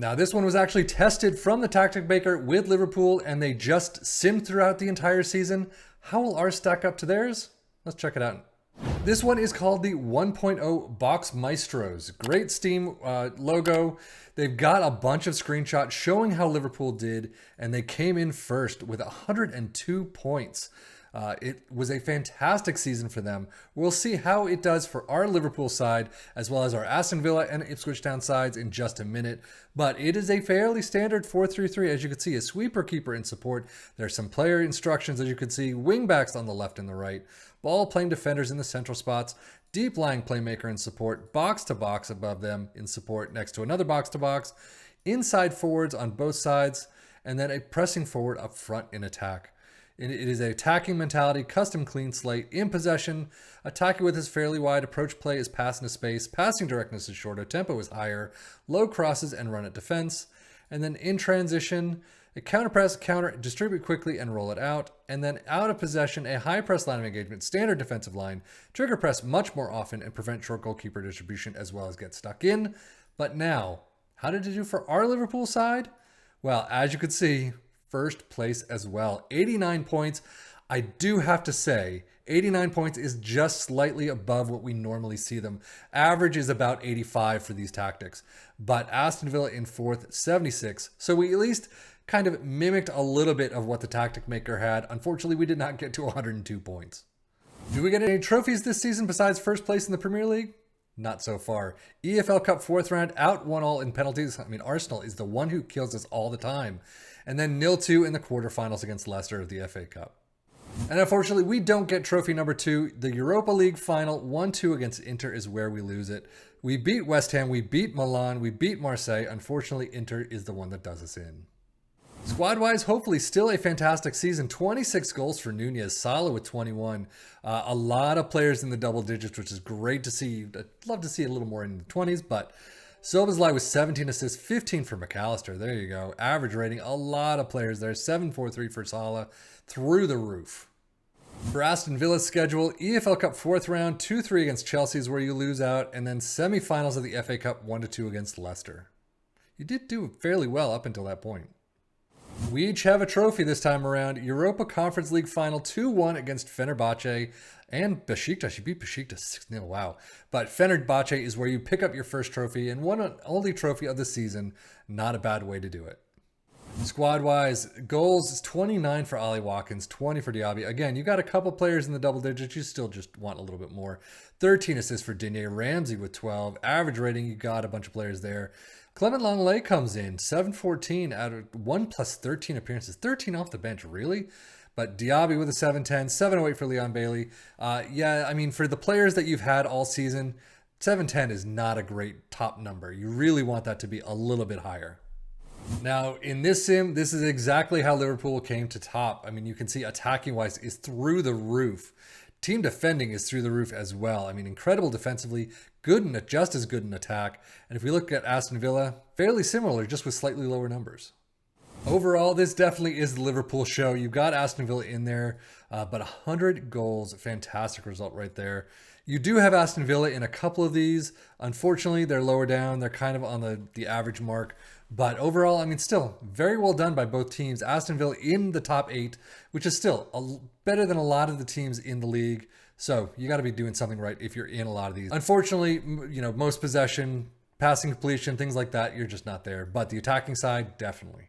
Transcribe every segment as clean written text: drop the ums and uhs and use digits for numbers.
Now, this one was actually tested from the tactic maker with Liverpool, and they just simmed throughout the entire season. How will ours stack up to theirs? Let's check it out. This one is called the 1.0 Boxmeastros. Great Steam logo. They've got a bunch of screenshots showing how Liverpool did, and they came in first with 102 points. It was a fantastic season for them. We'll see how it does for our Liverpool side, as well as our Aston Villa and Ipswich Town sides in just a minute. But it is a fairly standard 4-3-3. As you can see, a sweeper keeper in support. There's some player instructions, as you can see, wing backs on the left and the right, ball playing defenders in the central spots, deep lying playmaker in support, box to box above them in support, next to another box to box, inside forwards on both sides, and then a pressing forward up front in attack. It is an attacking mentality, custom clean slate, in possession. Attacking with his fairly wide, approach play is pass into space, passing directness is shorter, tempo is higher, low crosses and run at defense. And then in transition, a counter press, counter, distribute quickly and roll it out. And then out of possession, a high press line of engagement, standard defensive line, trigger press much more often and prevent short goalkeeper distribution as well as get stuck in. But now, how did it do for our Liverpool side? Well, as you could see, first place as well. 89 points. I do have to say, 89 points is just slightly above what we normally see them. Average is about 85 for these tactics. But Aston Villa in fourth, 76. So we at least kind of mimicked a little bit of what the tactic maker had. Unfortunately, we did not get to 102 points. Do we get any trophies this season besides first place in the Premier League? Not so far. EFL Cup fourth round, out 1-1 in penalties. I mean, Arsenal is the one who kills us all the time. And then 0-2 in the quarterfinals against Leicester of the FA Cup. And unfortunately, we don't get trophy number 2. The Europa League final, 1-2 against Inter is where we lose it. We beat West Ham, we beat Milan, we beat Marseille. Unfortunately, Inter is the one that does us in. Squad-wise, hopefully still a fantastic season. 26 goals for Nunez, Salah with 21. A lot of players in the double digits, which is great to see. I'd love to see a little more in the 20s, but Silva's with 17 assists, 15 for McAllister. There you go. Average rating, a lot of players there. 7.43 for Salah, through the roof. For Aston Villa's schedule, EFL Cup fourth round, 2-3 against Chelsea is where you lose out, and then semi-finals of the FA Cup, 1-2 against Leicester. You did do fairly well up until that point. We each have a trophy this time around. Europa Conference League final, 2-1 against Fenerbahce and Besiktas. You beat Besiktas 6-0, wow. But Fenerbahce is where you pick up your first trophy and one and only trophy of the season. Not a bad way to do it. Squad-wise, goals, 29 for Ollie Watkins, 20 for Diaby. Again, you got a couple players in the double digits. You still just want a little bit more. 13 assists for Digne. Ramsey with 12. Average rating, you got a bunch of players there. Clement Longley comes in, 7-14 out of 1 plus 13 appearances. 13 off the bench, really? But Diaby with a 7-10, 7-8 for Leon Bailey. Yeah, I mean, for the players that you've had all season, 7-10 is not a great top number. You really want that to be a little bit higher. Now, in this sim, this is exactly how Liverpool came to top. I mean, you can see attacking-wise is through the roof. Team defending is through the roof as well. I mean, incredible defensively, good and just as good in attack. And if we look at Aston Villa, fairly similar, just with slightly lower numbers. Overall, this definitely is the Liverpool show. You've got Aston Villa in there, but 100 goals, fantastic result right there. You do have Aston Villa in a couple of these. Unfortunately, they're lower down. They're kind of on the average mark. But overall, I mean, still very well done by both teams. Aston Villa in the top 8, which is still better than a lot of the teams in the league. So you got to be doing something right if you're in a lot of these. Unfortunately, you know, most possession, passing completion, things like that, you're just not there. But the attacking side, definitely.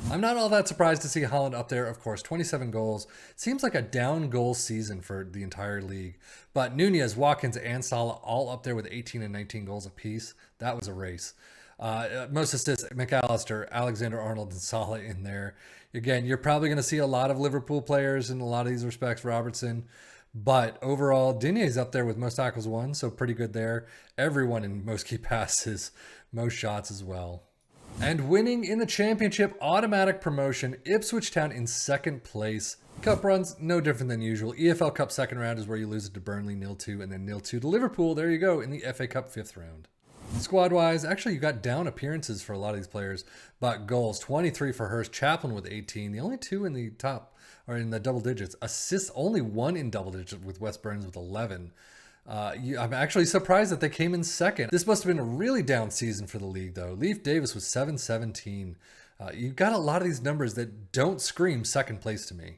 I'm not all that surprised to see Haaland up there, of course, 27 goals. Seems like a down goal season for the entire league. But Nunez, Watkins, and Salah all up there with 18 and 19 goals apiece. That was a race. Most assists, McAllister, Alexander-Arnold, and Salah in there. Again, you're probably going to see a lot of Liverpool players in a lot of these respects, Robertson. But overall, Digne's up there with most tackles won, so pretty good there. Everyone in most key passes, most shots as well. And winning in the championship, automatic promotion, Ipswich Town in second place. Cup runs, no different than usual. EFL Cup second round is where you lose it to Burnley 0-2, and then 0-2 to Liverpool. There you go, in the FA Cup fifth round. Squad-wise, actually you got down appearances for a lot of these players, but goals, 23 for Hurst, Chaplin with 18. The only two in the top, or in the double digits. Assists, only one in double digits with Wes Burns with 11. I'm actually surprised that they came in second. This must have been a really down season for the league, though. Leif Davis was 717. You've got a lot of these numbers that don't scream second place to me.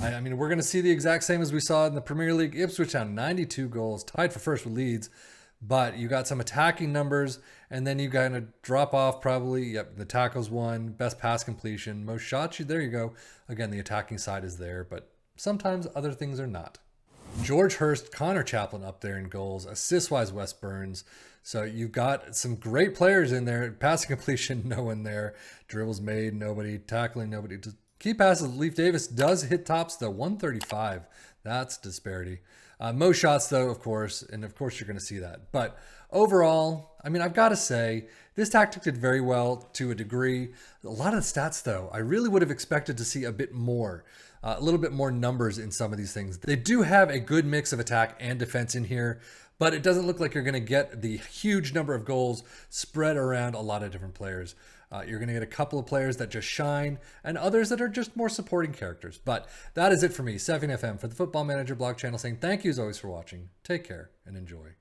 I mean, we're going to see the exact same as we saw in the Premier League. Ipswich down 92 goals, tied for first with Leeds. But you got some attacking numbers, and then you kind of drop off probably. Yep, the tackles won, best pass completion, most shots. There you go. Again, the attacking side is there, but sometimes other things are not. George Hurst, Connor Chaplin up there in goals. Assist-wise, Wes Burns. So you've got some great players in there. Passing completion, no one there. Dribbles made, nobody. Tackling, nobody. Key passes, Leif Davis does hit tops, though. 135. That's disparity. Most shots, though, of course. And, of course, you're going to see that. But overall, I mean, I've got to say, this tactic did very well to a degree. A lot of the stats, though, I really would have expected to see a bit more. A little bit more numbers in some of these things. They do have a good mix of attack and defense in here, but it doesn't look like you're going to get the huge number of goals spread around a lot of different players. You're going to get a couple of players that just shine and others that are just more supporting characters. But that is it for me, Sefin FM, for the Football Manager blog channel, saying thank you as always for watching. Take care and enjoy.